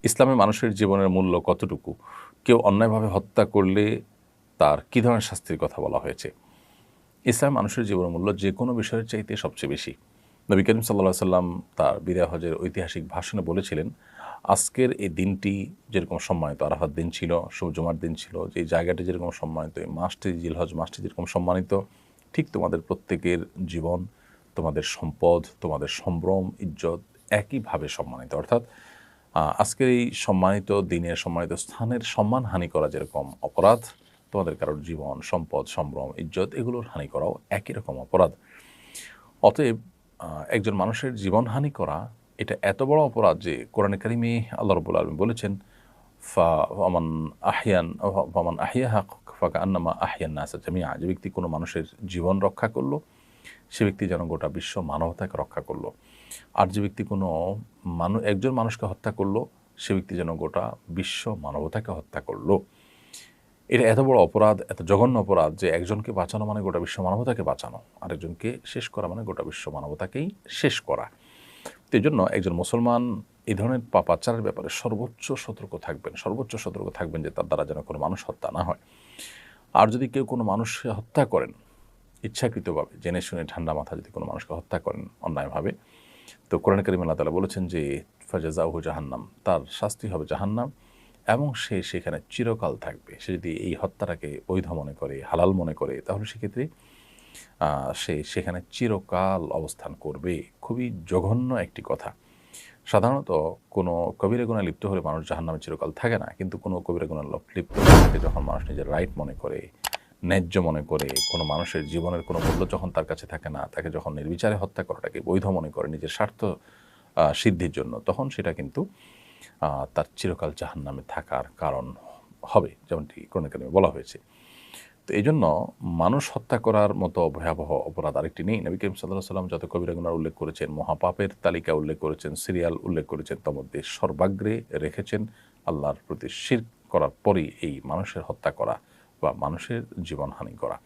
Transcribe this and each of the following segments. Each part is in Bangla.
ইসলামে মানুষের জীবনের মূল্য কতটুকু? কেউ অন্যায়ভাবে হত্যা করলে তার কী ধরনের শাস্তির কথা বলা হয়েছে? ইসলামে মানুষের জীবনের মূল্য যে কোনো বিষয়ের চাইতে সবচেয়ে বেশি। নবী করিম সাল্লাল্লাহু আলাইহি সাল্লাম তার বিদায় হজের ঐতিহাসিক ভাষণে বলেছিলেন, আজকের এই দিনটি যেরকম সম্মানিত, আরাফাত দিন ছিল, জুমার দিন ছিল, যে জায়গাটি যেরকম সম্মানিত, এই মাসটি জিলহজ মাসটি যেরকম সম্মানিত, ঠিক তোমাদের প্রত্যেকের জীবন, তোমাদের সম্পদ, তোমাদের সম্ভ্রম, ইজ্জত একইভাবে সম্মানিত। অর্থাৎ আজকের এই সম্মানিত দিনের, সম্মানিত স্থানের সম্মানহানি করা যেরকম অপরাধ, তোমাদের কারোর জীবন, সম্পদ, সম্ভ্রম, ইজ্জত এগুলোর হানি করাও একই রকম অপরাধ। অতএব একজন মানুষের জীবনহানি করা এটা এত বড় অপরাধ যে কোরআনে কারিমে আল্লাহ রাব্বুল আলামিন বলেছেন, ফামান আহইয়াহা ফাকান্নামা আহইয়ান নাসা জামিআ, যে ব্যক্তি কোনো মানুষের জীবন রক্ষা করলো সে ব্যক্তি যেন গোটা বিশ্ব মানবতাকে রক্ষা করলো। আর যে ব্যক্তি কোনো একজন মানুষকে হত্যা করলো সে ব্যক্তি যেন গোটা বিশ্ব মানবতাকে হত্যা করলো। এটা এত বড় অপরাধ, এত জঘন্য অপরাধ যে একজনকে বাঁচানো মানে গোটা বিশ্ব মানবতাকে বাঁচানো, আরেকজনকে শেষ করা মানে গোটা বিশ্ব মানবতাকেই শেষ করা। তো এই জন্য একজন মুসলমান এই ধরনের পাপাচারের ব্যাপারে সর্বোচ্চ সতর্ক থাকবেন যে তার দ্বারা যেন কোনো মানুষ হত্যা না হয়। আর যদি কেউ কোনো মানুষকে হত্যা করেন ইচ্ছাকৃতভাবে, জেনে শুনে ঠান্ডা মাথা যদি কোনো মানুষকে হত্যা করেন অন্যায়ভাবে, তো কোরআন কারীমে আল্লাহ তাআলা বলেছেন যে ফাজাযাউহু জাহান্নাম, তার শাস্তি হবে জাহান্নাম এবং সে সেখানে চিরকাল থাকবে। সে যদি এই হত্যাটাকে বৈধ মনে করে, হালাল মনে করে, তাহলে সেক্ষেত্রে সে সেখানে চিরকাল অবস্থান করবে। খুবই জঘন্য একটি কথা। সাধারণত কোনো কবিরা গুনাহে লিপ্ত হলে মানুষ জাহান্নামে চিরকাল থাকে না, কিন্তু কোনো কবিরা গুনাহে লিপ্ত থাকে যখন মানুষ নিজের রাইট মনে করে, ন্যায্য মনে করে, কোনো মানুষের জীবনের কোনো মূল্য যখন তার কাছে থাকে না, তাকে যখন নির্বিচারে হত্যা করাটাকে বৈধ মনে করে নিজের স্বার্থ সিদ্ধির জন্য, তখন সেটা কিন্তু তার চিরকাল জাহান্নামে থাকার কারণ হবে, যেমনটি কোরআন কারিমে বলা হয়েছে। তো এই জন্য মানুষ হত্যা করার মতো ভয়াবহ অপরাধ আরেকটি নেই। নবী করিম সাল্লাল্লাহু আলাইহি ওয়াসাল্লাম যত কবিরা গুনাহ উল্লেখ করেছেন, মহাপাপের তালিকা উল্লেখ করেছেন, সিরিয়াল উল্লেখ করেছেন, তার মধ্যে সর্বাগ্রে রেখেছেন আল্লাহর প্রতি শিরক করার পরই এই মানুষের হত্যা করা বা মানুষের জীবনহানি করা।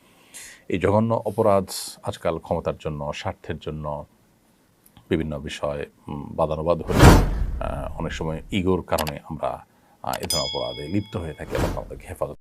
এই জঘন্য অপরাধ আজকাল ক্ষমতার জন্য, স্বার্থের জন্য বিভিন্ন বিষয় বাদানুবাদ হলে অনেক সময় ইগোর কারণে আমরা এ ধরনের অপরাধে লিপ্ত হয়ে থাকি। আল্লাহ আমাদেরকে হেফাজত